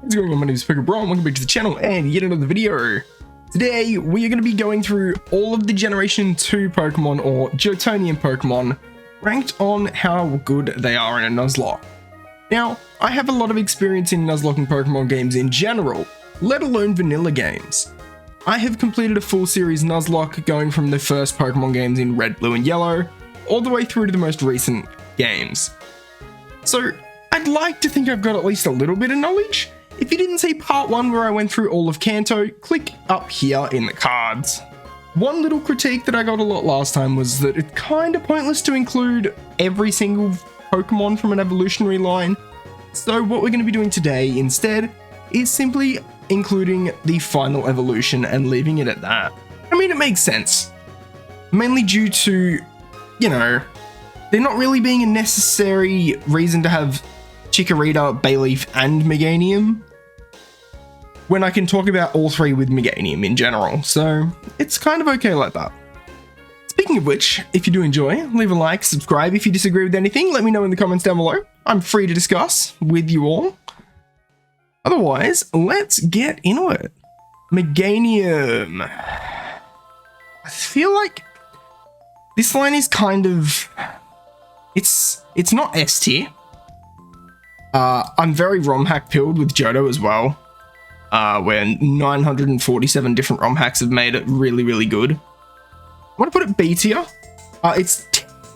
What's going on? My name is PokeBron. Welcome back to the channel and yet another video. Today we are going to be going through all of the Generation 2 Pokemon or Johtonian Pokemon ranked on how good they are in a Nuzlocke. Now, I have a lot of experience in Nuzlocking Pokemon games in general, let alone vanilla games. I have completed a full series Nuzlocke going from the first Pokemon games in Red, Blue and Yellow all the way through to the most recent games. So I'd like to think I've got at least a little bit of knowledge. If you didn't see part 1 where I went through all of Kanto, click up here in the cards. One little critique that I got a lot last time was that it's kind of pointless to include every single Pokemon from an evolutionary line. So what we're going to be doing today instead is simply including the final evolution and leaving it at that. I mean, it makes sense. Mainly due to, you know, there not really being a necessary reason to have Chikorita, Bayleaf, and Meganium when I can talk about all three with Meganium in general, so it's kind of okay like that. Speaking of which, if you do enjoy, leave a like, subscribe if you disagree with anything, let me know in the comments down below. I'm free to discuss with you all. Otherwise, let's get into it. Meganium. I feel like this line is kind of... It's not S tier. I'm very ROM hack pilled with Johto as well, where 947 different ROM hacks have made it really, really good. I want to put it B tier. It's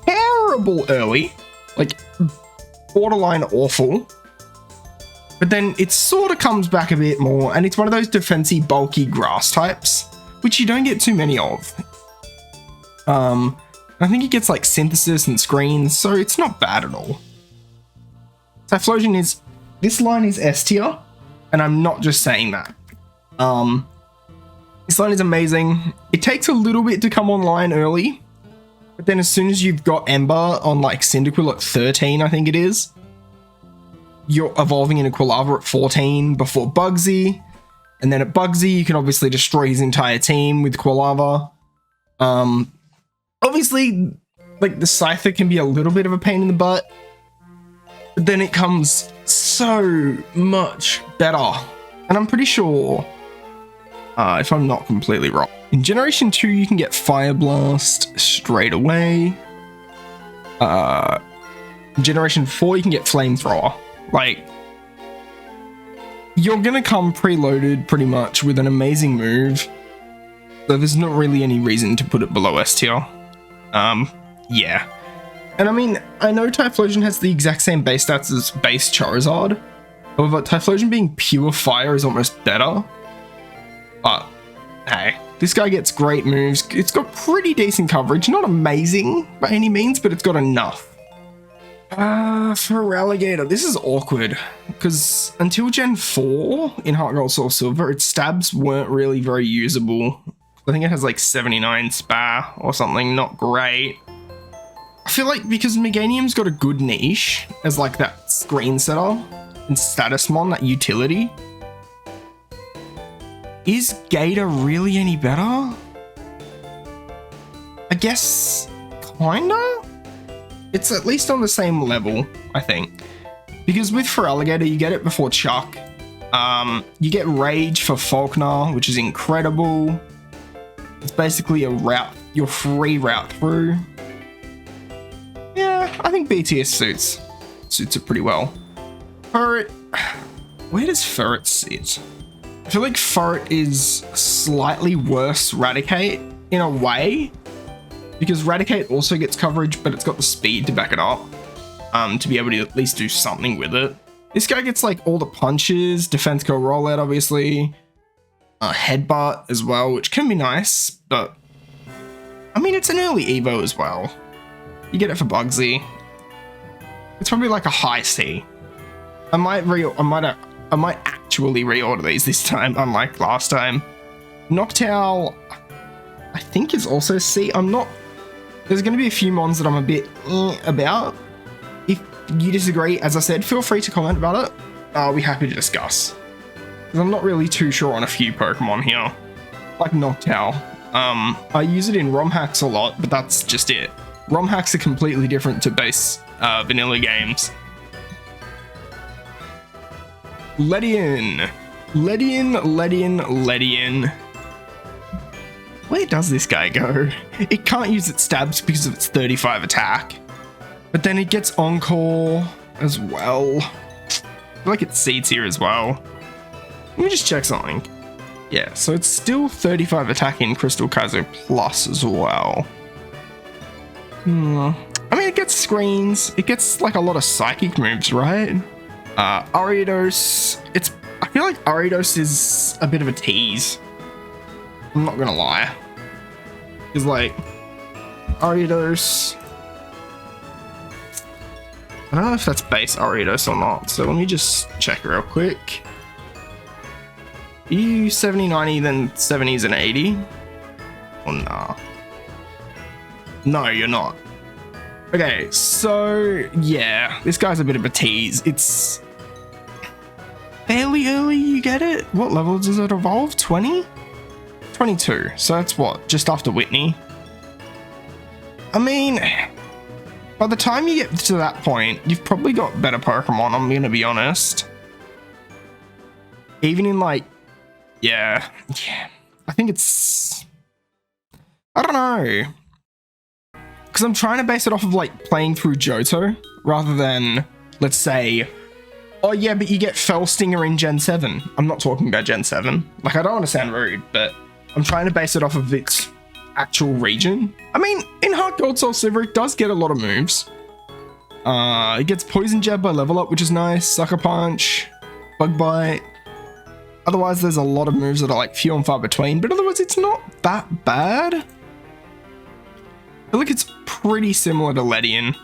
terrible early, like borderline awful, but then it sort of comes back a bit more, and it's one of those defensive, bulky grass types, which you don't get too many of. I think it gets like synthesis and screens, so it's not bad at all. Typhlosion is, this line is S tier, and I'm not just saying that. This line is amazing. It takes a little bit to come online early, but then as soon as you've got Ember on like Cyndaquil at 13, I think it is, you're evolving into Quilava at 14 before Bugsy, and then at Bugsy you can obviously destroy his entire team with Quilava. Obviously, like the Scyther can be a little bit of a pain in the butt, but then it comes so much better. And I'm pretty sure, if I'm not completely wrong, in Generation 2 you can get Fire Blast straight away. In Generation 4 you can get Flamethrower. Like, you're gonna come preloaded pretty much with an amazing move, so there's not really any reason to put it below S tier. Yeah. And I mean, I know Typhlosion has the exact same base stats as base Charizard. However, Typhlosion being pure fire is almost better. But, hey, this guy gets great moves. It's got pretty decent coverage. Not amazing by any means, but it's got enough. For Alligator, this is awkward. Because until Gen 4 in Heart Gold Soul Silver, its stabs weren't really very usable. I think it has like 79 SPA or something, not great. I feel like because Meganium's got a good niche as like that screen setter and Statusmon, that utility, is Gator really any better? I guess kinda? It's at least on the same level, I think. Because with Feraligatr, you get it before Chuck. You get Rage for Falkner, which is incredible. It's basically a route, your free route through. Yeah, I think BTS suits it pretty well. Ferret, where does Ferret sit? I feel like Ferret is slightly worse Raticate in a way, because Raticate also gets coverage, but it's got the speed to back it up, to be able to at least do something with it. This guy gets like all the punches, Defense Go Rollout obviously, Headbutt as well, which can be nice, but I mean, it's an early Evo as well. You get it for Bugsy. It's probably like a high C. I might actually reorder these this time, unlike last time. Noctowl, I think is also C. There's going to be a few mons that I'm a bit about. If you disagree, as I said, feel free to comment about it. I'll be happy to discuss. Because I'm not really too sure on a few Pokemon here. Like Noctowl. I use it in ROM hacks a lot, but that's just it. ROM hacks are completely different to base vanilla games. Ledian. Where does this guy go? It can't use its stabs because of its 35 attack. But then it gets Encore as well. I feel like it seeds here as well. Let me just check something. Yeah, so it's still 35 attack in Crystal Kaizo Plus as well. I mean, it gets screens. It gets like a lot of psychic moves, right? Ariados. I feel like Ariados is a bit of a tease. I'm not gonna lie. It's like Ariados. I don't know if that's base Ariados or not, so let me just check real quick. You 70, 90, then 70s and 80? Oh, nah. No, you're not. Okay, so yeah, this guy's a bit of a tease. It's fairly early, you get it? What level does it evolve? 20? 22, so that's what, just after Whitney? I mean, by the time you get to that point, you've probably got better Pokemon, I'm gonna be honest. Even in like, yeah, I think it's, I don't know. Because I'm trying to base it off of like playing through Johto rather than, let's say, oh yeah, but you get Fell Stinger in Gen 7. I'm not talking about Gen 7. Like, I don't want to sound rude, but I'm trying to base it off of its actual region. I mean, in Heart Gold Soul Silver, it does get a lot of moves. It gets Poison Jab by level up, which is nice. Sucker Punch, Bug Bite. Otherwise, there's a lot of moves that are like few and far between, but otherwise it's not that bad. I feel like it's pretty similar to Ledian.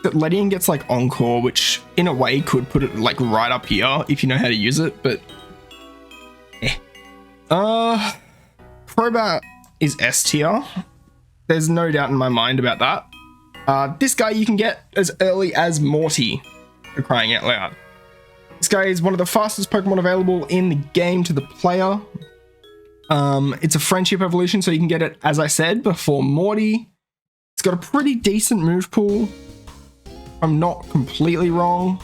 That Ledian gets like Encore, which in a way could put it like right up here if you know how to use it, but Crobat is S tier. There's no doubt in my mind about that. This guy you can get as early as Morty, for crying out loud. This guy is one of the fastest Pokemon available in the game to the player. It's a friendship evolution, so you can get it, as I said, before Morty. It's got a pretty decent move pool. I'm not completely wrong.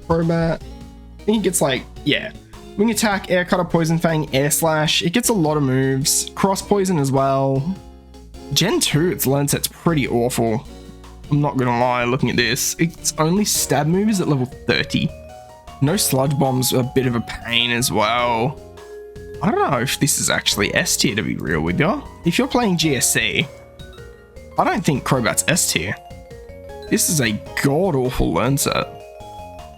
Crobat. I think it gets like, yeah. Wing Attack, Air Cutter, Poison Fang, Air Slash. It gets a lot of moves. Cross Poison as well. Gen 2, its learn set's pretty awful. I'm not gonna lie, looking at this. Its only stab move is at level 30. No Sludge Bomb's a bit of a pain as well. I don't know if this is actually S tier, to be real with you. If you're playing GSC, I don't think Crobat's S tier. This is a god-awful learn set.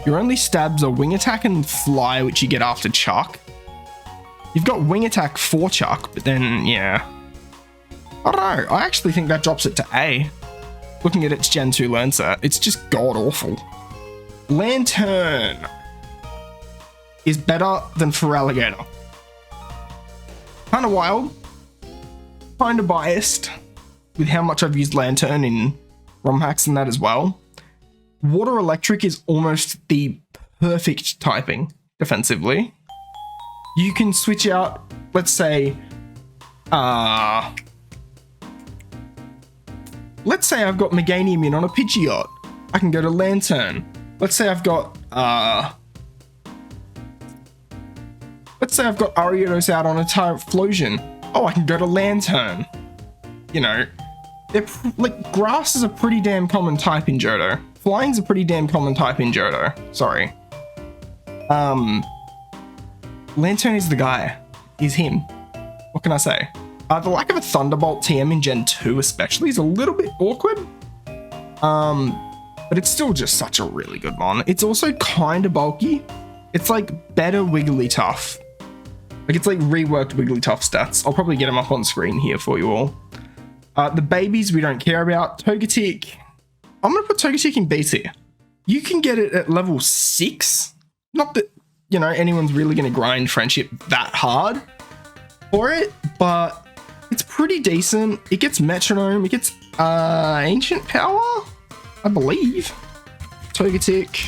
Your only stabs are Wing Attack and Fly, which you get after Chuck. You've got Wing Attack for Chuck, but then, yeah. I don't know, I actually think that drops it to A. Looking at its Gen 2 learn set, it's just god-awful. Lantern is better than Feraligatr. Kinda wild. Kinda biased with how much I've used Lantern in ROM hacks and that as well. Water Electric is almost the perfect typing defensively. You can switch out, let's say, let's say I've got Meganium on a Pidgeot. I can go to Lantern. Let's say I've got, Ariados out on a Typhlosion. Oh, I can go to Lantern. You know, like, Grass is a pretty damn common type in Johto. Flying's a pretty damn common type in Johto. Sorry. Lantern is the guy. Is him. What can I say? The lack of a Thunderbolt TM in Gen 2 especially is a little bit awkward. But it's still just such a really good mon. It's also kind of bulky. It's like better Wigglytuff. Like, it's like reworked Wigglytuff stats. I'll probably get them up on screen here for you all. The babies we don't care about. Togetic. I'm going to put Togetic in B tier. You can get it at level 6. Not that, you know, anyone's really going to grind friendship that hard for it, but it's pretty decent. It gets Metronome. It gets Ancient Power, I believe. Togetic.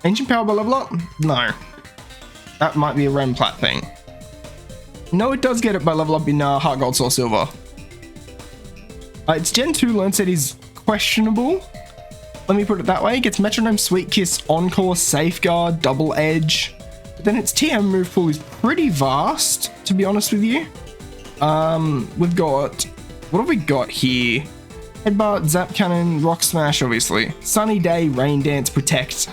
Ancient Power by level up? No. That might be a Remplat thing. No, it does get it by level up in Heart Gold Soul Silver. Its Gen 2 learn set is questionable. let me put it that way. It gets Metronome, Sweet Kiss, Encore, Safeguard, Double Edge. But then its TM move pool is pretty vast, to be honest with you. We've got, what have we got here? Headbutt, Zap Cannon, Rock Smash, obviously. Sunny Day, Rain Dance, Protect.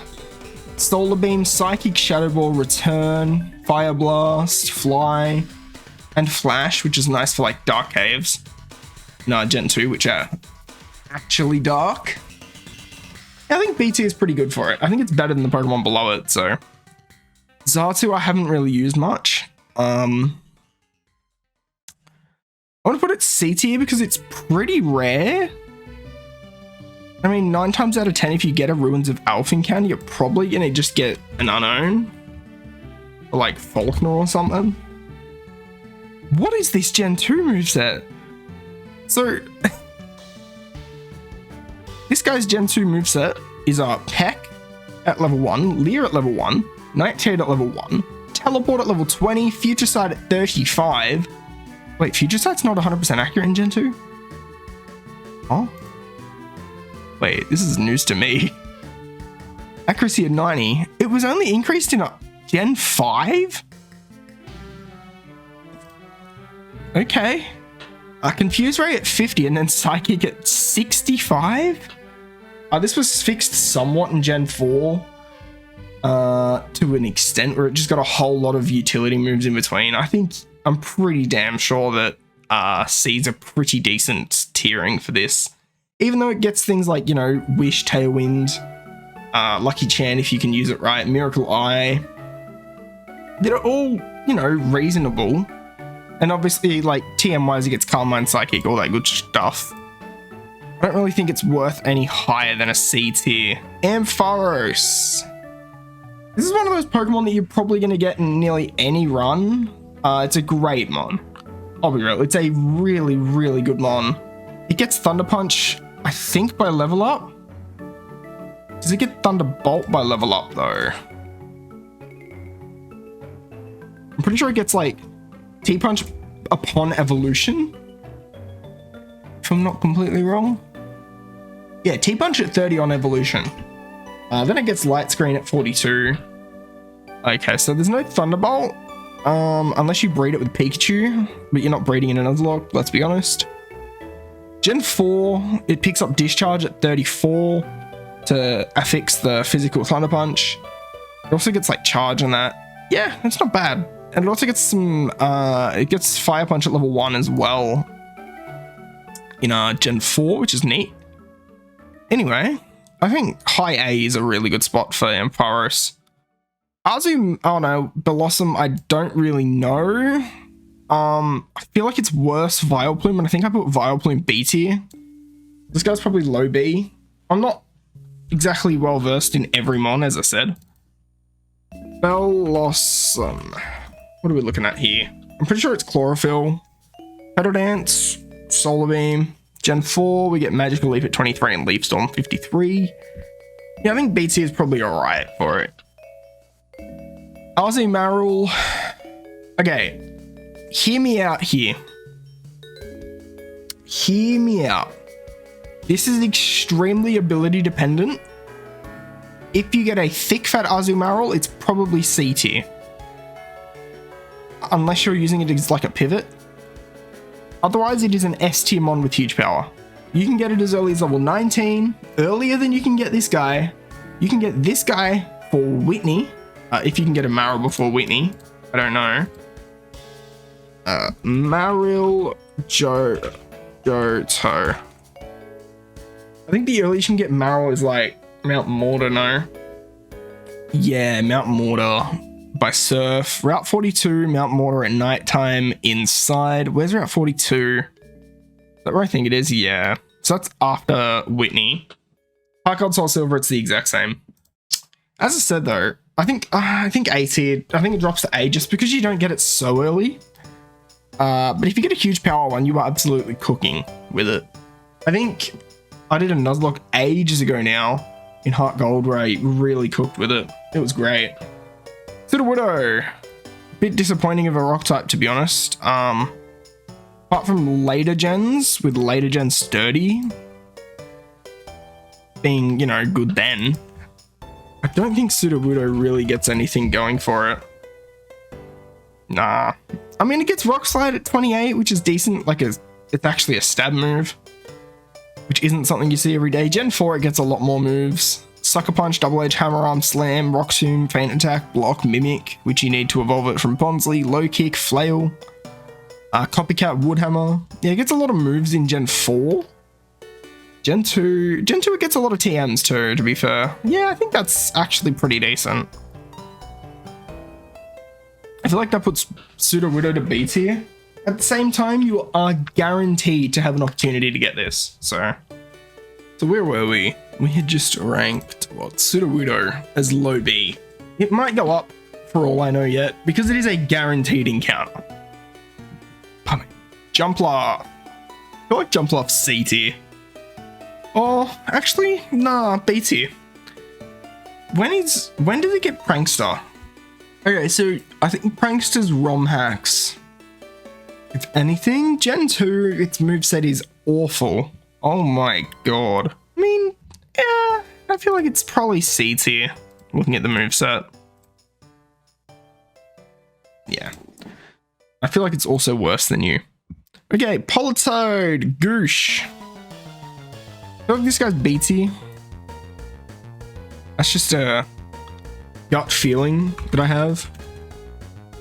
Solar Beam, Psychic, Shadow Ball, Return, Fire Blast, Fly, and Flash, which is nice for like Dark Caves. No, Gen 2, which are actually dark. I think BT is pretty good for it. I think it's better than the Pokemon below it, so. Xatu I haven't really used much. I want to put it C tier because it's pretty rare. I mean, 9 times out of 10, if you get a Ruins of Alphincan, you're probably going to just get an Unknown. Or like Faulkner or something. What is this Gen 2 moveset? So, this guy's Gen 2 moveset is Peck at level 1, Leer at level 1, Nightshade at level 1, Teleport at level 20, Future Sight at 35. Wait, Future Sight's not 100% accurate in Gen 2? Oh? Wait, this is news to me. Accuracy at 90. It was only increased in Gen 5? Okay. Confuse Ray at 50 and then Psychic at 65? This was fixed somewhat in Gen 4. To an extent where it just got a whole lot of utility moves in between. I'm pretty damn sure that C's a pretty decent tiering for this. Even though it gets things like, you know, Wish, Tailwind, Lucky Chan if you can use it right, Miracle Eye. They're all, you know, reasonable. And obviously, like, TM-wise, it gets Calm Psychic, all that good stuff. I don't really think it's worth any higher than a C tier. Ampharos. This is one of those Pokemon that you're probably going to get in nearly any run. It's a great mon. I'll be real, it's a really, really good mon. It gets Thunder Punch, I think, by level up. Does it get Thunderbolt by level up, though? I'm pretty sure it gets, like, T-Punch upon evolution. If I'm not completely wrong. Yeah, T-Punch at 30 on evolution. Then it gets Light Screen at 42. Okay, so there's no Thunderbolt. Unless you breed it with Pikachu, but you're not breeding in a Nuzlocke, let's be honest. Gen 4, it picks up Discharge at 34 to affix the physical Thunder Punch. It also gets like Charge on that. Yeah, it's not bad. And it also gets some, it gets Fire Punch at level 1 as well in Gen 4, which is neat. Anyway, I think high A is a really good spot for Ampharos. Azu, oh no, Blossom, I don't really know. I feel like it's worse Vileplume, and I think I put Vileplume B tier. This guy's probably low B. I'm not exactly well versed in every mon, as I said. Blossom. What are we looking at here? I'm pretty sure it's Chlorophyll. Petal Dance, Solar Beam. Gen 4, we get Magical Leap at 23 and Leaf Storm 53. Yeah, I think B tier is probably alright for it. Azumarill. Okay. Hear me out here. Hear me out. This is extremely ability dependent. If you get a thick fat Azumarill, it's probably C tier. Unless you're using it as like a pivot. Otherwise, it is an S tier mon with huge power. You can get it as early as level 19. Earlier than you can get this guy. You can get this guy for Whitney. If you can get a Marill before Whitney. I don't know. Marill Johto. I think the earliest you can get Marill is like Mount Mortar, no? Yeah, Mount Mortar by Surf. Route 42, Mount Mortar at nighttime inside. Where's Route 42? Is that where I think it is? Yeah. So that's after Whitney. Parkgold Soul Silver, it's the exact same. As I said though, I think A tier. I think it drops to A just because you don't get it so early. But if you get a huge power one, you are absolutely cooking with it. I think I did a Nuzlocke ages ago now in Heart Gold where I really cooked with it. It was great. Sudowoodo. Bit disappointing of a rock type, to be honest. Apart from later gens with later gen Sturdy. being, you know, good then. I don't think Sudowoodo really gets anything going for it. Nah. I mean, it gets Rock Slide at 28, which is decent. Like, it's actually a stab move, which isn't something you see every day. Gen 4, it gets a lot more moves. Sucker Punch, Double Edge, Hammer Arm, Slam, Rock Tomb, Feint Attack, Block, Mimic, which you need to evolve it from Bonsly, Low Kick, Flail, Copycat, Woodhammer. Yeah, it gets a lot of moves in Gen 4. Gen 2, it gets a lot of TMs too, to be fair. Yeah, I think that's actually pretty decent. I feel like that puts Sudowoodo to B tier. At the same time, you are guaranteed to have an opportunity to get this. So where were we? We had just ranked, what, Sudowoodo as low B. It might go up for all I know yet, because it is a guaranteed encounter. Jumpluff. I feel like Jumpluff's C tier. Oh, actually, nah, B tier. When did it get Prankster? Okay, so I think Prankster's ROM hacks. If anything, Gen 2, its moveset is awful. Oh my god. I mean, yeah, I feel like it's probably C tier, looking at the moveset. Yeah. I feel like it's also worse than you. Okay, Politoed, Goosh. I feel like this guy's B tier. That's just a gut feeling that I have.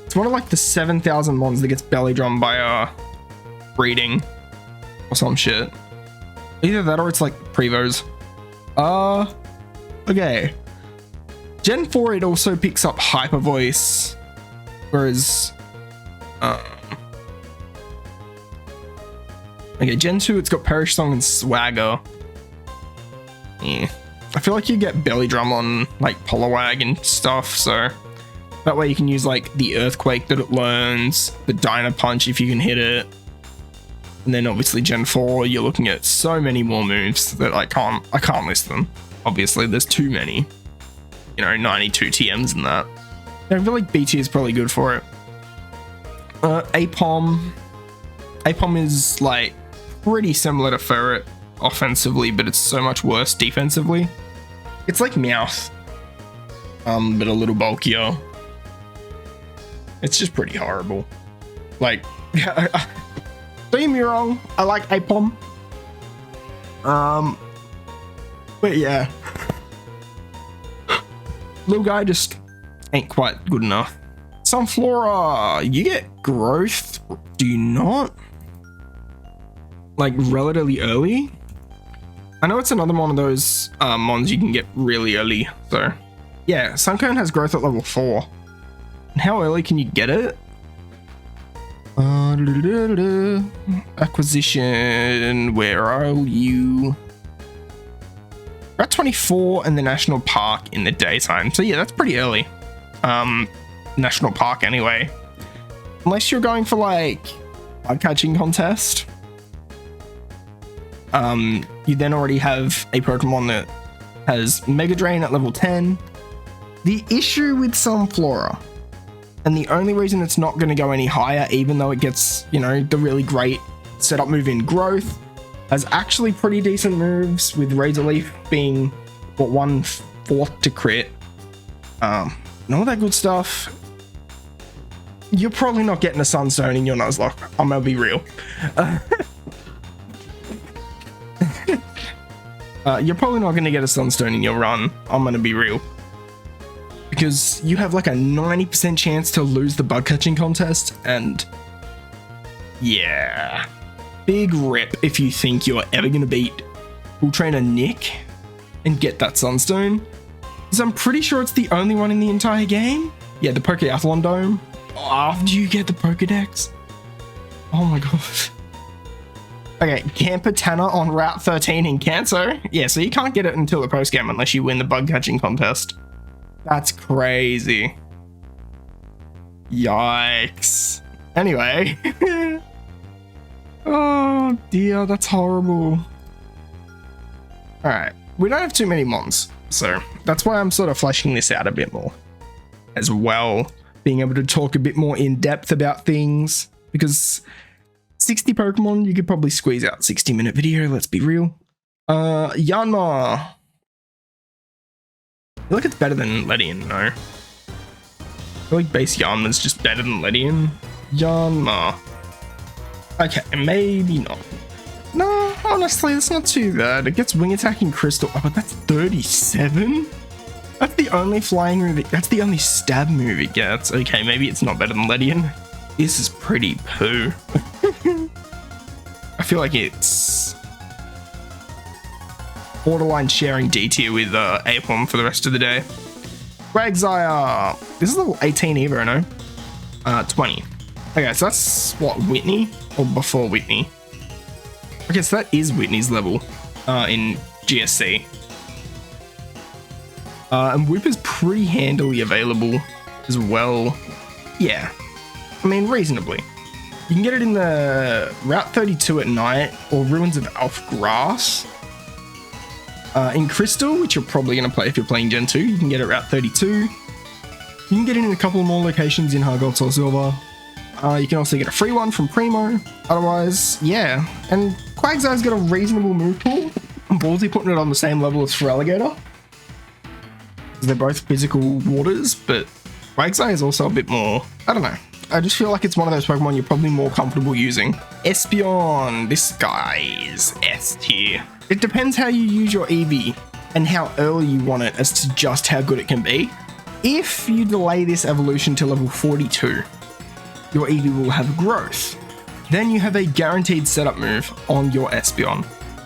It's one of like the 7,000 mons that gets belly drummed by breeding or some shit. Either that or it's like Prevos. Okay. Gen 4, it also picks up Hyper Voice, whereas okay, Gen 2, it's got Perish Song and Swagger. Yeah. I feel like you get belly drum on like Poliwag and stuff, so that way you can use like the Earthquake that it learns, the Dyna Punch if you can hit it, and then obviously Gen 4, you're looking at so many more moves that I can't list them. Obviously, there's too many. You know, 92 TMs in that. I feel like BT is probably good for it. Apom is like pretty similar to Ferret offensively, but it's so much worse defensively. It's like Meowth, but a little bulkier. It's just pretty horrible. Like, don't get me wrong, I like Apom. But yeah, little guy just ain't quite good enough. Sunflora, you get growth, do you not? Like relatively early? I know it's another one of those mons you can get really early, so yeah, Sunkern has growth at level 4. And how early can you get it? Acquisition, where are you? We're at 24 in the national park in the daytime, so yeah, that's pretty early. National park anyway. Unless you're going for like bug catching contest. You then already have a Pokemon that has Mega Drain at level 10. The issue with Sunflora, and the only reason it's not going to go any higher, even though it gets, you know, the really great setup move in Growth, has actually pretty decent moves, with Razor Leaf being, what, 1/4 to crit, and all that good stuff. You're probably not getting a Sunstone in your Nuzlocke, I'm gonna be real. You're probably not going to get a Sunstone in your run, I'm going to be real. Because you have like a 90% chance to lose the bug catching contest, and yeah. Big rip if you think you're ever going to beat Bull Trainer Nick and get that Sunstone. Because I'm pretty sure it's the only one in the entire game. Yeah, the Pokeathlon Dome. After you get the Pokedex. Oh my god. Okay, Campatana on Route 13 in Kanto. Yeah, so you can't get it until the post-game unless you win the bug catching contest. That's crazy. Yikes. Anyway. Oh dear, that's horrible. Alright, we don't have too many mons, so that's why I'm sort of fleshing this out a bit more. As well, being able to talk a bit more in depth about things, because 60 Pokemon, you could probably squeeze out a 60-minute video, let's be real. Yanma. feel like it's better than Ledian, no. I feel like base Yanma's just better than Ledian. Yanma. Okay, maybe not. No, honestly, it's not too bad. It gets wing attack in Crystal. Oh, but that's 37? That's the only flying move. That's the only stab move it gets. Okay, maybe it's not better than Ledian. This is pretty poo. I feel like it's borderline sharing D tier with Apom for the rest of the day. Quagsire. This is level 18 Evo, no? 20. Okay, so that's what, Whitney? Or before Whitney? Okay, so that is Whitney's level in GSC. And Whip is pretty handily available as well. Yeah, I mean, reasonably. You can get it in the Route 32 at night or Ruins of Elf Grass. In Crystal, which you're probably going to play if you're playing Gen 2, you can get it Route 32. You can get it in a couple more locations in Hard Gold, Soul Silver. You can also get a free one from Primo. Otherwise, yeah. And Quagsire's got a reasonable move pool. I'm ballsy putting it on the same level as Feraligatr. They're both physical waters, but Quagsire is also a bit more, I don't know. I just feel like it's one of those Pokemon you're probably more comfortable using. Espeon, this guy is S tier. It depends how you use your EV and how early you want it as to just how good it can be. If you delay this evolution to level 42, your EV will have growth. Then you have a guaranteed setup move on your Espeon.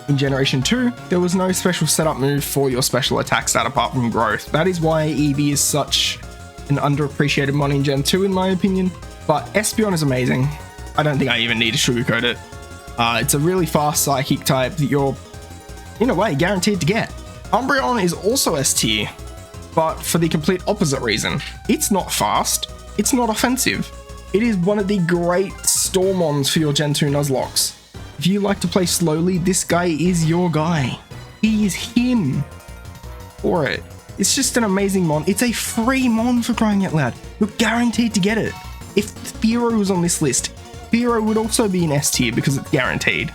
In Generation 2, there was no special setup move for your special attack stat apart from growth. That is why EV is such an underappreciated mon in Gen 2 in my opinion. But Espeon is amazing. I don't think I even need to sugarcoat it. It's a really fast psychic type that you're, in a way, guaranteed to get. Umbreon is also S tier, but for the complete opposite reason. It's not fast, it's not offensive. It is one of the great Stormons for your Gen 2 Nuzlockes. If you like to play slowly, this guy is your guy. He is him for it. It's just an amazing mon. It's a free mon for crying out loud. You're guaranteed to get it. If Fearow was on this list, Fearow would also be an S tier because it's guaranteed.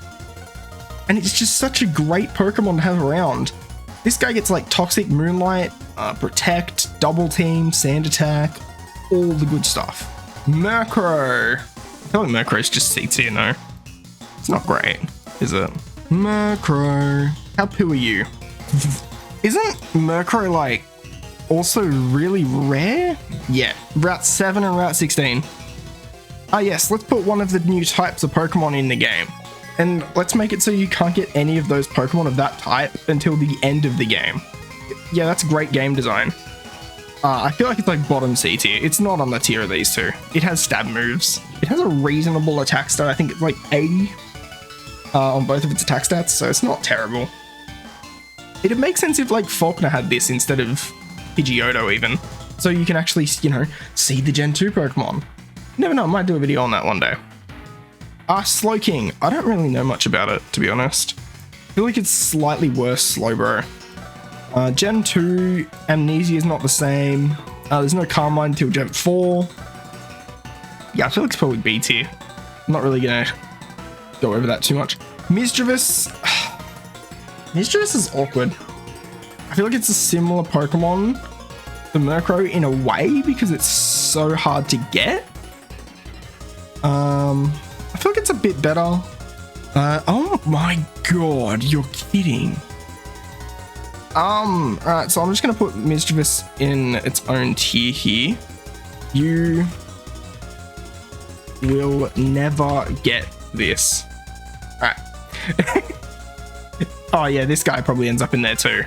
And it's just such a great Pokemon to have around. This guy gets like Toxic Moonlight, Protect, Double Team, Sand Attack, all the good stuff. Murkrow. I feel like Murkrow's just C tier, no? It's not great, is it? Murkrow. How poo are you? Isn't Murkrow like also really rare? Yeah, Route 7 and Route 16. Ah yes, let's put one of the new types of Pokemon in the game. And let's make it so you can't get any of those Pokemon of that type until the end of the game. Yeah, that's great game design. I feel like it's like bottom C tier. It's not on the tier of these two. It has stab moves. It has a reasonable attack stat. I think it's like 80 on both of its attack stats, so it's not terrible. It'd make sense if like Faulkner had this instead of Pidgeotto even. So you can actually, you know, see the Gen 2 Pokemon. Never know, I might do a video on that one day. Slowking. I don't really know much about it, to be honest. I feel like it's slightly worse Slowbro. Gen 2, Amnesia is not the same. There's no Carmine until Gen 4. Yeah, I feel like it's probably B tier. I'm not really gonna go over that too much. Misdreavus. Misdreavus is awkward. I feel like it's a similar Pokemon to Murkrow in a way because it's so hard to get. I feel like it's a bit better. Oh my god, you're kidding. Alright, so I'm just gonna put Misdreavus in its own tier here. You will never get this. Alright. Oh yeah, this guy probably ends up in there too.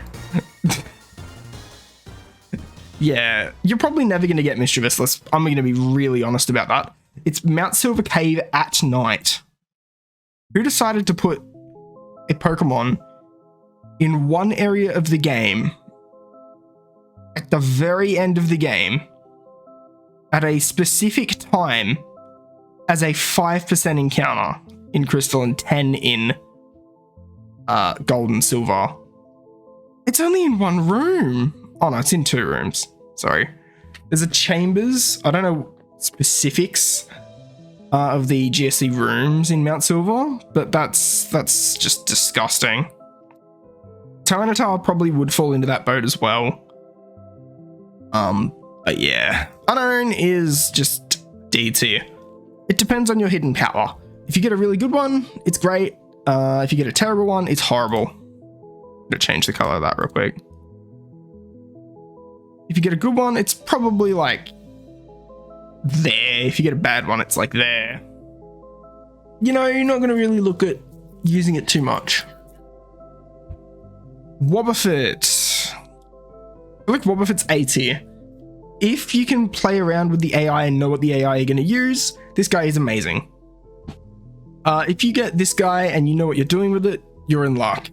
Yeah, you're probably never gonna get Misdreavus. I'm gonna be really honest about that. It's Mount Silver Cave at night. Who decided to put a Pokemon in one area of the game at the very end of the game at a specific time as a 5% encounter in Crystal and 10 in Gold and Silver? It's only in one room. Oh no, it's in 2 rooms. Sorry. There's a Chambers. I don't know specifics of the GSC rooms in Mount Silver, but that's just disgusting. Tyranitar probably would fall into that boat as well. But yeah, Unknown is just D tier. It depends on your hidden power. If you get a really good one, it's great. If you get a terrible one, it's horrible. I'm gonna change the color of that real quick. If you get a good one, it's probably like there. If you get a bad one, it's like there. You know, you're not going to really look at using it too much. Wobbuffet. I feel like Wobbuffet's A tier. If you can play around with the AI and know what the AI are going to use, this guy is amazing. If you get this guy and you know what you're doing with it, you're in luck.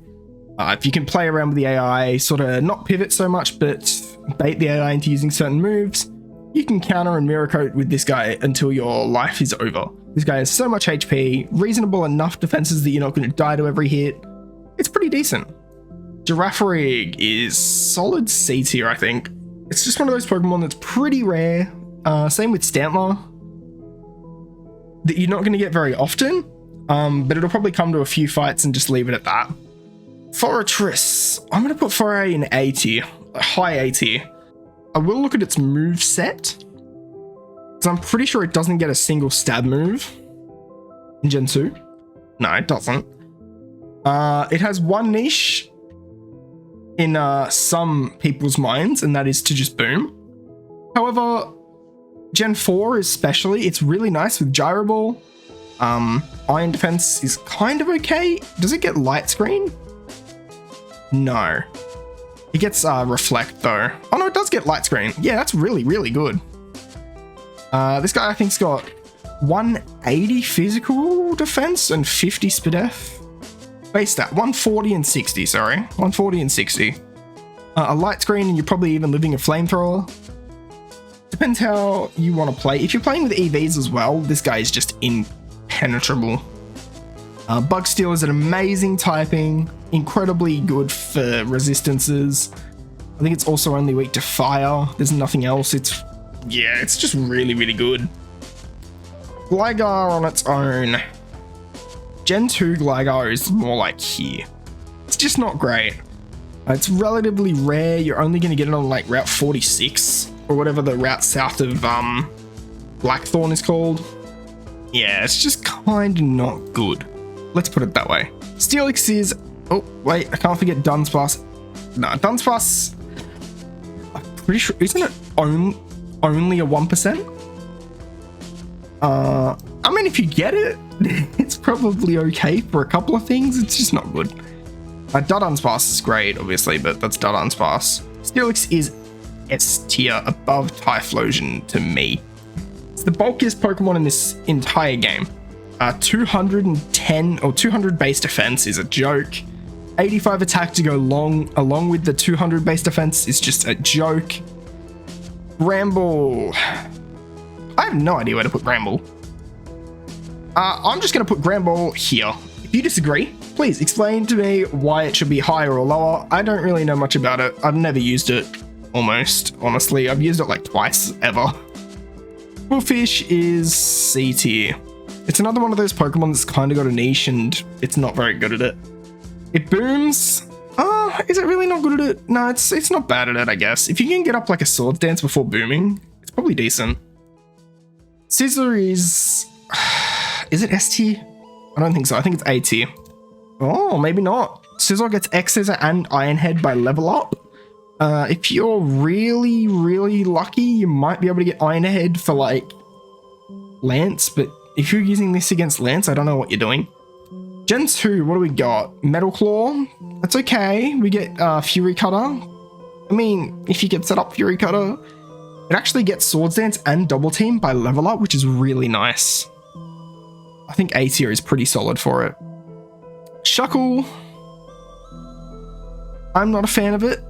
If you can play around with the AI, sort of not pivot so much, but bait the AI into using certain moves, you can counter and mirror coat with this guy until your life is over. This guy has so much HP, reasonable enough defenses that you're not going to die to every hit. It's pretty decent. Girafarig is solid C tier, I think. It's just one of those Pokemon that's pretty rare. Same with Stantler, that you're not going to get very often, but it'll probably come to a few fights and just leave it at that. Forretress. I'm going to put Foray in A tier, high A tier. I will look at its move set, because I'm pretty sure it doesn't get a single stab move in Gen 2. No, it doesn't. It has one niche in some people's minds, and that is to just boom. However, Gen 4 especially, it's really nice with Gyro Ball. Iron Defense is kind of okay. Does it get Light Screen? No. It gets Reflect though. Oh no, it does get Light Screen. Yeah, that's really, really good. This guy I think's got 180 physical defense and 50 Spadef. Base stat, 140 and 60, sorry. 140 and 60. A Light Screen and you're probably even living a Flamethrower. Depends how you want to play. If you're playing with EVs as well, this guy is just impenetrable. Bug Steel is an amazing typing, incredibly good for resistances. I think it's also only weak to fire. There's nothing else. It's just really, really good. Gligar on its own. Gen 2 Gligar is more like here. It's just not great. It's relatively rare. You're only going to get it on like Route 46 or whatever the route south of Blackthorn is called. Yeah, it's just kind of not good. Let's put it that way. Steelix is... Oh, wait, I can't forget Dunsparce. No, Dunsparce... I'm pretty sure... Isn't it only a 1%? I mean, if you get it, it's probably okay for a couple of things. It's just not good. Dunsparce is great, obviously, but that's Dunsparce. Steelix is S tier above Typhlosion to me. It's the bulkiest Pokemon in this entire game. 210 or 200 base defense is a joke. 85 attack to go along with the 200 base defense is just a joke. Bramble. I have no idea where to put Bramble. I'm just going to put Bramble here. If you disagree, please explain to me why it should be higher or lower. I don't really know much about it. I've never used it, almost, honestly. I've used it like twice, ever. Bullfish is C tier. It's another one of those Pokemon that's kind of got a niche and it's not very good at it. It booms. Is it really not good at it? No, it's not bad at it, I guess. If you can get up like a Swords Dance before booming, it's probably decent. Scizor is... Is it S tier? I don't think so. I think it's A tier. Oh, maybe not. Scizor gets X-Scissor and Iron Head by level up. If you're really, really lucky, you might be able to get Iron Head for like Lance, but if you're using this against Lance, I don't know what you're doing. Gen 2, what do we got? Metal Claw. That's okay. We get Fury Cutter. I mean, if you get set up Fury Cutter, it actually gets Swords Dance and Double Team by level up, which is really nice. I think A tier is pretty solid for it. Shuckle. I'm not a fan of it,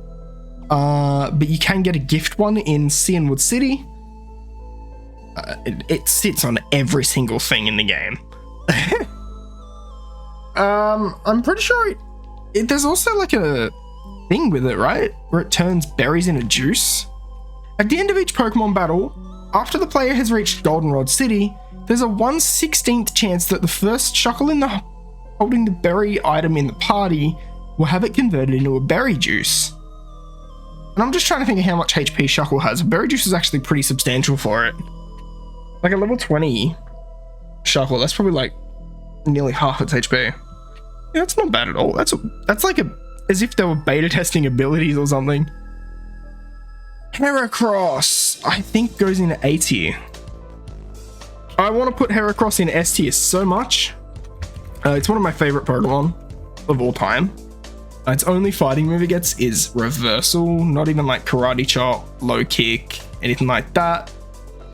but you can get a gift one in Cianwood City. It sits on every single thing in the game. I'm pretty sure there's also like a thing with it, right? Where it turns berries into juice. At the end of each Pokemon battle, after the player has reached Goldenrod City, there's a 1/16th chance that the first Shuckle holding the berry item in the party will have it converted into a berry juice. And I'm just trying to think of how much HP Shuckle has. Berry Juice is actually pretty substantial for it. Like a level 20 Shuckle, that's probably like nearly half its HP. Yeah, that's not bad at all. That's like as if they were beta testing abilities or something. Heracross, I think goes into A tier. I want to put Heracross in S tier so much. It's one of my favorite Pokemon of all time. Its only fighting move it gets is Reversal, not even like Karate Chop, Low Kick, anything like that.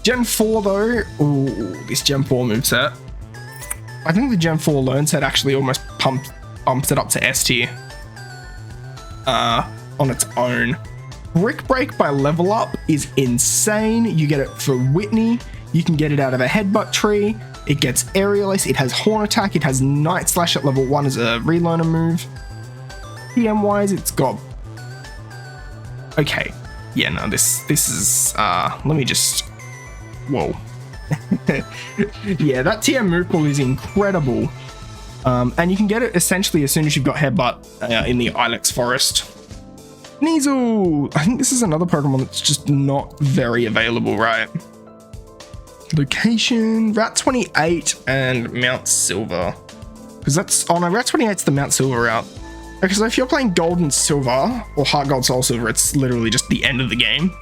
Gen 4 though, ooh, this Gen 4 moveset. I think the Gen 4 Learn Set actually almost bumps it up to S tier. On its own. Brick Break by Level Up is insane. You get it for Whitney. You can get it out of a Headbutt tree. It gets Aerial Ace. It has Horn Attack. It has Night Slash at level 1 as a relearner move. TM wise, it's got... Okay. Yeah, no, this is... let me just... Whoa. Yeah, that TM move pool is incredible. And you can get it essentially as soon as you've got Headbutt in the Ilex Forest. Sneasel! I think this is another Pokemon that's just not very available, right? Location, Route 28 and Mount Silver. Because that's... Oh no, Route 28's the Mount Silver route. Okay, so if you're playing Gold and Silver, or Heart Gold Soul Silver, it's literally just the end of the game.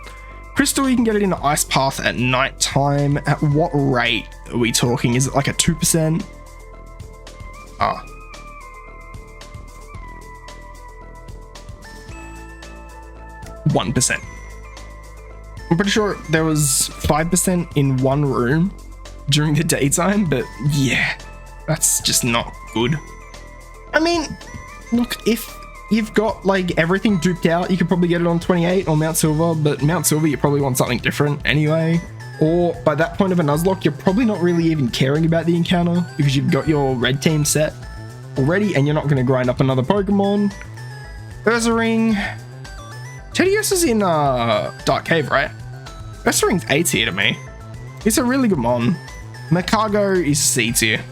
Crystal, you can get it in the Ice Path at night time. At what rate are we talking? Is it like a 2%? 1%. I'm pretty sure there was 5% in one room during the daytime, but yeah, that's just not good. I mean, look, if you've got like everything duped out, you could probably get it on 28 or Mount Silver, but Mount Silver, you probably want something different anyway. Or by that point of a Nuzlocke, you're probably not really even caring about the encounter because you've got your red team set already and you're not going to grind up another Pokemon. Ursaring. Tedious is in Dark Cave, right? Ursaring's A tier to me. It's a really good mon. Makago is C tier.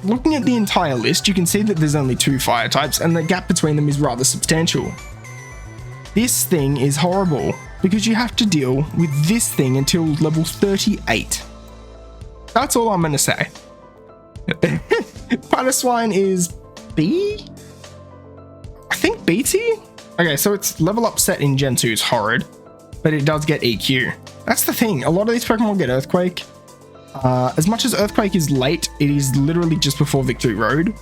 Looking at the entire list, you can see that there's only 2 fire types and the gap between them is rather substantial. This thing is horrible because you have to deal with this thing until level 38. That's all I'm going to say. Swine is B? I think B tier? Okay, so its level up set in Gen 2 is horrid, but it does get EQ. That's the thing, a lot of these Pokemon get Earthquake. As much as Earthquake is late, it is literally just before Victory Road.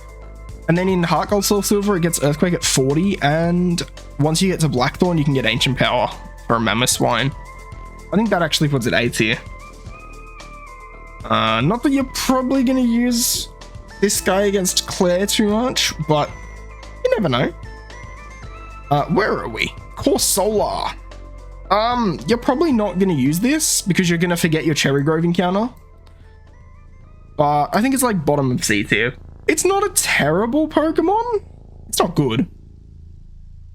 And then in Heart Gold Soul Silver, it gets Earthquake at 40, and once you get to Blackthorn, you can get Ancient Power for a Mamoswine. I think that actually puts it A tier. Not that you're probably going to use this guy against Claire too much, but you never know. Where are we? Corsola. You're probably not going to use this because you're going to forget your Cherry Grove encounter. But I think it's like bottom of C tier. It's not a terrible Pokemon. It's not good.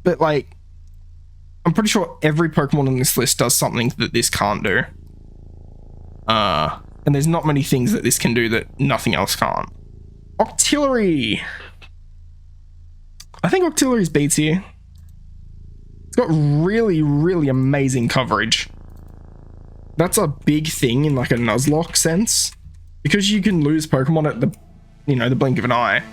But like, I'm pretty sure every Pokemon on this list does something that this can't do. And there's not many things that this can do that nothing else can't. Octillery. I think Octillery's B tier. It's got really, really amazing coverage. That's a big thing in like a Nuzlocke sense. Because you can lose Pokemon at the, the blink of an eye.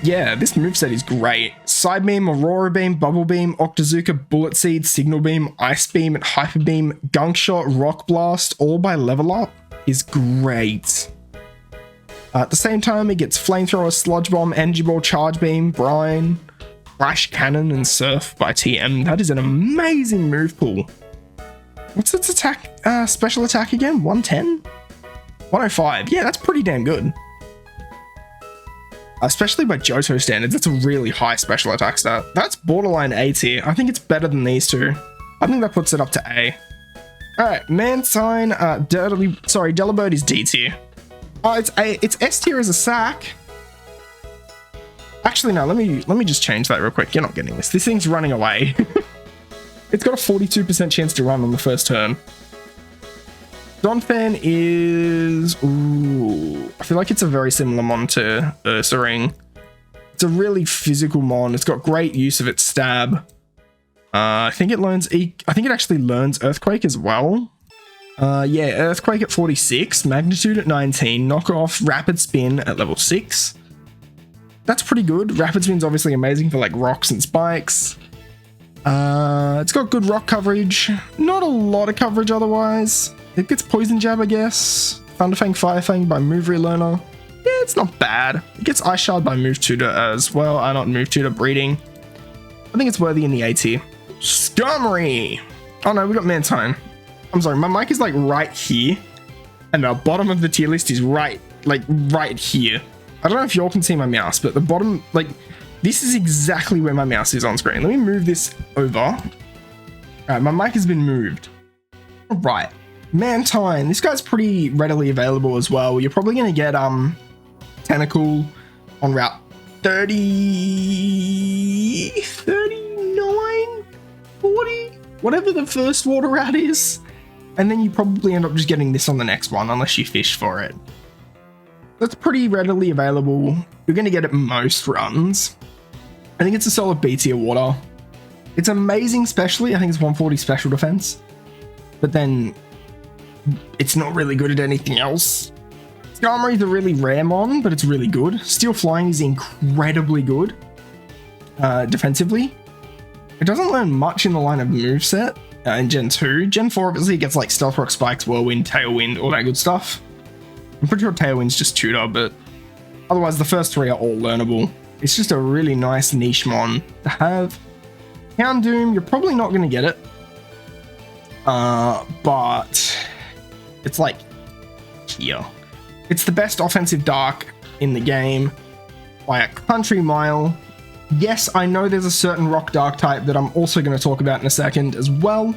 Yeah, this moveset is great. Side Beam, Aurora Beam, Bubble Beam, Octazooka, Bullet Seed, Signal Beam, Ice Beam, and Hyper Beam, Gunk Shot, Rock Blast, all by level up is great. At the same time, it gets Flamethrower, Sludge Bomb, Energy Ball, Charge Beam, Brine, Crash Cannon, and Surf by TM. That is an amazing move pool. What's its attack? Special attack again? 110? 105. Yeah, that's pretty damn good. Especially by Johto standards, that's a really high special attack stat. That's borderline A tier. I think it's better than these two. I think that puts it up to A. Alright, Mansine, Delibird is D tier. It's S tier as a sack. Actually, no, let me just change that real quick. You're not getting this. This thing's running away. It's got a 42% chance to run on the first turn. Donphan is... Ooh, I feel like it's a very similar mon to Ursaring. It's a really physical mon. It's got great use of its stab. I think it learns, I think it actually learns Earthquake as well. Yeah, Earthquake at 46, Magnitude at 19, Knockoff, Rapid Spin at level 6. That's pretty good. Rapid Spin's obviously amazing for like rocks and spikes. It's got good rock coverage, not a lot of coverage otherwise. It gets Poison Jab, I guess. Thunderfang, Firefang by Move Relearner. Yeah, it's not bad. It gets Ice Shard by Move Tutor as well. Not Move Tutor, Breeding. I think it's worthy in the A tier. Skarmory! Oh no, we got Mantine. I'm sorry, my mic is like right here. And the bottom of the tier list is right here. I don't know if y'all can see my mouse, but the bottom, like, this is exactly where my mouse is on screen. Let me move this over. Alright, my mic has been moved. Alright. Mantine. This guy's pretty readily available as well. You're probably going to get Tentacle on Route 30... 39? 40? Whatever the first water route is. And then you probably end up just getting this on the next one, unless you fish for it. That's pretty readily available. You're going to get it most runs. I think it's a solid B tier water. It's amazing specially. I think it's 140 special defense. But then it's not really good at anything else. Skarmory is a really rare mon, but it's really good. Steel Flying is incredibly good defensively. It doesn't learn much in the line of moveset in Gen 2. Gen 4 obviously gets like Stealth Rock, Spikes, Whirlwind, Tailwind, all that good stuff. I'm pretty sure Tailwind's just tutor, but otherwise the first three are all learnable. It's just a really nice niche mon to have. Houndoom, you're probably not going to get it. But it's like here. It's the best offensive dark in the game by a country mile. Yes, I know there's a certain rock dark type that I'm also going to talk about in a second as well.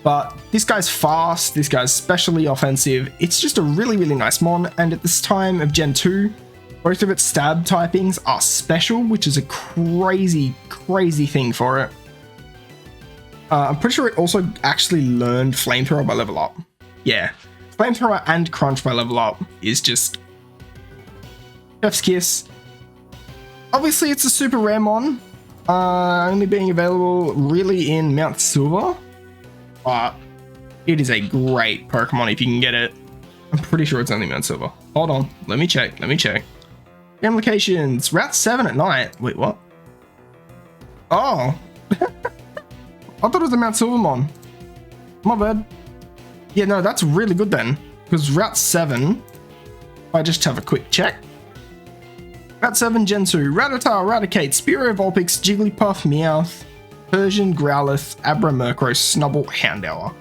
But this guy's fast, this guy's specially offensive. It's just a really, really nice mon. And at this time of Gen 2, both of its stab typings are special, which is a crazy, crazy thing for it. I'm pretty sure it also actually learned Flamethrower by level up. Yeah, Flamethrower and Crunch by level up is just Chef's Kiss. Obviously, it's a super rare mon, only being available really in Mount Silver, but it is a great Pokemon if you can get it. I'm pretty sure it's only Mount Silver. Hold on, let me check. Game locations, Route 7 at night. Wait, what? Oh. I thought it was a Mount Silvermon. My bad. Yeah, no, that's really good then. Because Route 7, I just have a quick check. Route 7, Gen 2, Rattata, Raticate, Spearow, Vulpix, Jigglypuff, Meowth, Persian, Growlithe, Abra, Murkrow, Snubbull, Houndour.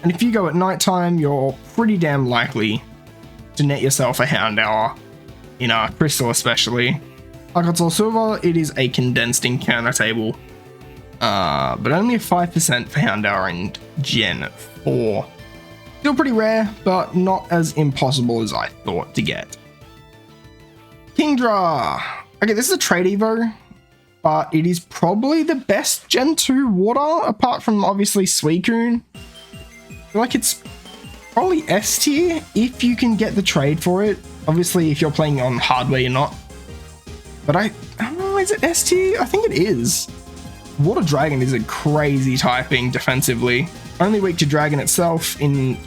And if you go at nighttime, you're pretty damn likely to net yourself a Houndour, in Crystal especially. Like it's all Silver, it is a condensed encounter table. But only a 5% for Houndour and Gen 4. Still pretty rare, but not as impossible as I thought to get. Kingdra! Okay, this is a trade Evo, but it is probably the best Gen 2 water, apart from obviously Suicune. I feel like it's probably S tier if you can get the trade for it. Obviously, if you're playing on hardware, you're not. But I don't know, is it S tier? I think it is. Water Dragon is a crazy typing defensively. Only weak to Dragon itself in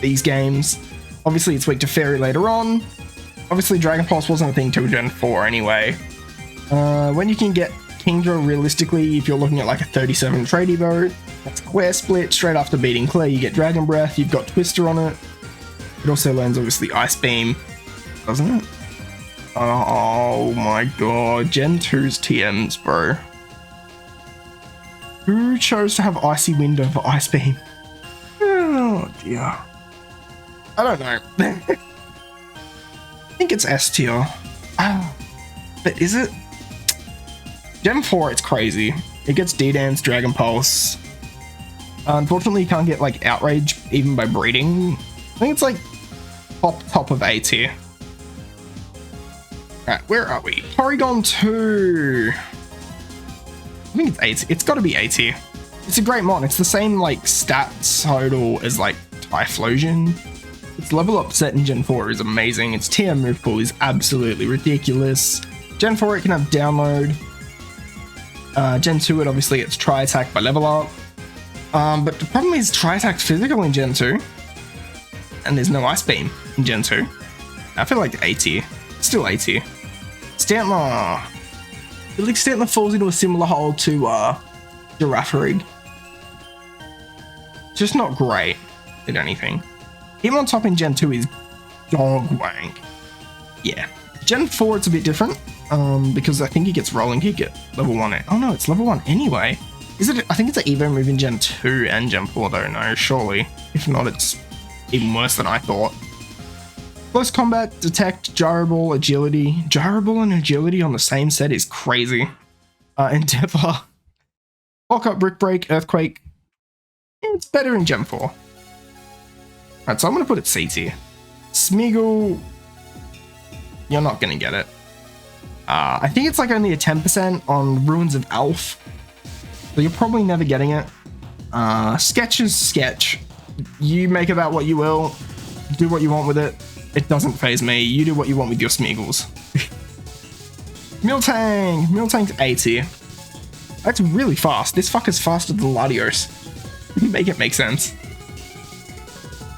these games. Obviously, it's weak to Fairy later on. Obviously, Dragon Pulse wasn't a thing till Gen 4 anyway. When you can get Kingdra, realistically, if you're looking at like a 37 trade Evo, that's Square Split. Straight after beating Clay, you get Dragon Breath. You've got Twister on it. It also learns, obviously, Ice Beam, doesn't it? Oh my god. Gen 2's TMs, bro. Who chose to have Icy Wind over Ice Beam? Oh dear. I don't know. I think it's S tier. But is it? Gen 4, it's crazy. It gets D-Dance, Dragon Pulse. Unfortunately, you can't get like Outrage even by breeding. I think it's like top of A tier. Alright, where are we? Porygon 2. I think it's A tier. It's got to be A tier. It's a great mon. It's the same like stats total as like Typhlosion. Its level up set in Gen 4 is amazing. Its TM move pool is absolutely ridiculous. Gen 4 it can have download. Gen 2, it obviously gets Tri-Attack by level up. But the problem is Tri-Attack's physical in Gen 2. And there's no Ice Beam in Gen 2. I feel like A tier. Still A tier. Stantler. I feel like Stantler falls into a similar hole to Girafarig. Just not great at anything. Even on top in Gen 2 is dog wank. Yeah. Gen 4 it's a bit different. Because I think he gets Rolling Kick at level 1. Oh no, it's level 1 anyway. Is it? I think it's an Evo move in Gen 2 and Gen 4 though, no, surely. If not, it's even worse than I thought. Close Combat, Detect, Gyro Ball, Agility. Gyro Ball and Agility on the same set is crazy. Endeavor. Lock Up, Brick Break, Earthquake. It's better in Gen 4. Alright, so I'm going to put it C tier. Smeagol, you're not going to get it. I think it's like only a 10% on Ruins of Elf. So you're probably never getting it. Sketch is Sketch. You make about what you will. Do what you want with it. It doesn't faze me. You do what you want with your Smeagols. Miltank. Miltank's A tier. That's really fast. This fucker's faster than Latios. Make it make sense.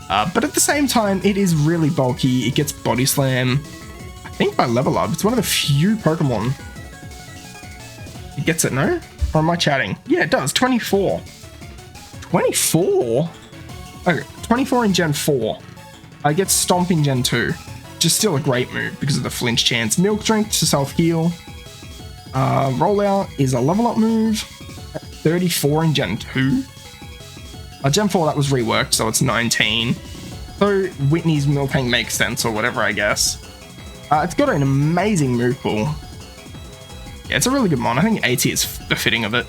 But at the same time, it is really bulky. It gets Body Slam. I think by level up. It's one of the few Pokemon. It gets it, no? Or am I chatting? Yeah, it does. 24. 24? Okay, 24 in Gen 4. I get Stomp in Gen 2. Which is still a great move because of the flinch chance. Milk Drink to self-heal. Rollout is a level up move. At 34 in Gen 2. Gen 4 that was reworked, so it's 19. So Whitney's Miltank makes sense or whatever, I guess. It's got an amazing move pool. Yeah, it's a really good mon. I think AT is befitting of it.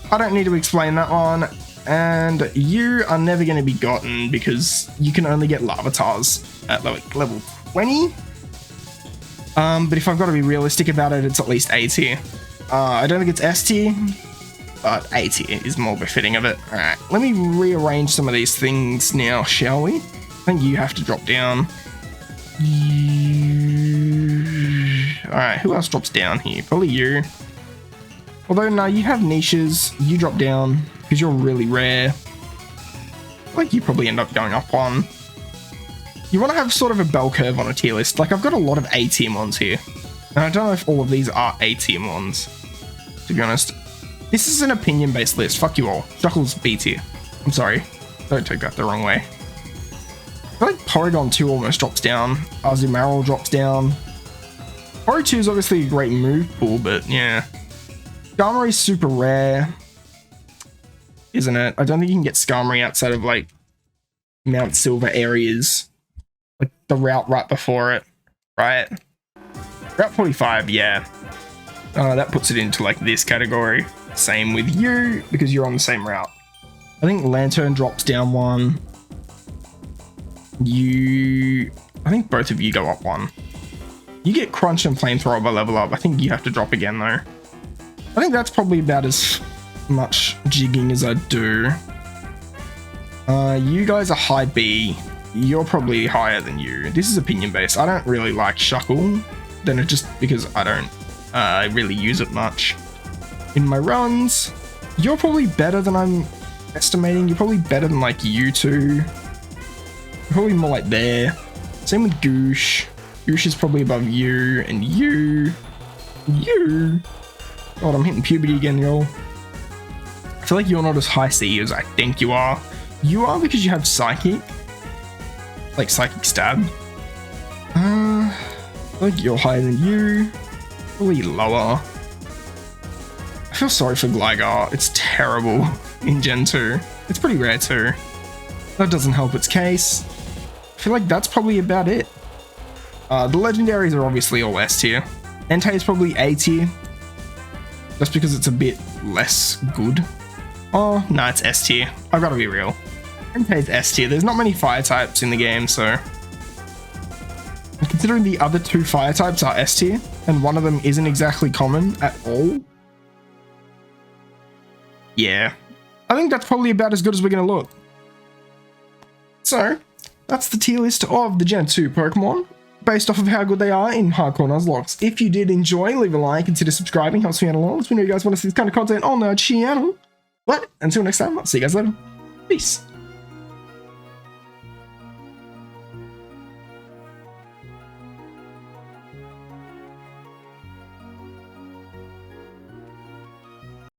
I don't need to explain that one. And you are never going to be gotten because you can only get Larvitars at like level 20. But if I've got to be realistic about it, it's at least A tier. I don't think it's S tier, but A tier is more befitting of it. Alright, let me rearrange some of these things now, shall we? I think you have to drop down. Alright, who else drops down here? Probably you. Although, no, you have niches. You drop down because you're really rare. Like, you probably end up going up one. You want to have sort of a bell curve on a tier list. Like, I've got a lot of A tier mons here. And I don't know if all of these are A tier mons, to be honest. This is an opinion-based list. Fuck you all. Shuckle's B tier. I'm sorry. Don't take that the wrong way. I feel like Porygon 2 almost drops down. Azumarill drops down. Pory 2 is obviously a great move pool, but yeah. Skarmory's super rare, isn't it? I don't think you can get Skarmory outside of like Mount Silver areas. Like the route right before it, right? Route 45, yeah. That puts it into like this category. Same with you, because you're on the same route. I think Lantern drops down one. I think both of you go up one. You get Crunch and Flamethrower by level up. I think you have to drop again though. I think that's probably about as much jigging as I do. You guys are high B. You're probably higher than you. This is opinion based. I don't really like Shuckle. Then it's just because I don't really use it much in my runs. You're probably better than I'm estimating. You're probably better than like you two. You're probably more like there. Same with Goosh. Goosh is probably above you and you. God, I'm hitting puberty again, y'all. I feel like you're not as high C as I think you are. You are because you have Psychic. Like Psychic Stab. I feel like you're higher than you. Probably lower. I feel sorry for Gligar. It's terrible in Gen 2. It's pretty rare too. That doesn't help its case. I feel like that's probably about it. The legendaries are obviously all S tier. Entei is probably A tier. Just because it's a bit less good. Oh, no, it's S tier. I've got to be real. Entei's S tier. There's not many fire types in the game, so... And considering the other two fire types are S tier, and one of them isn't exactly common at all. Yeah. I think that's probably about as good as we're going to look. So, that's the tier list of the Gen 2 Pokemon. based off of how good they are in hardcore Nuzlocks. If you did enjoy, leave a like, consider subscribing, helps me out a lot. Let me know you guys want to see this kind of content on our channel. But until next time, I'll see you guys later. Peace.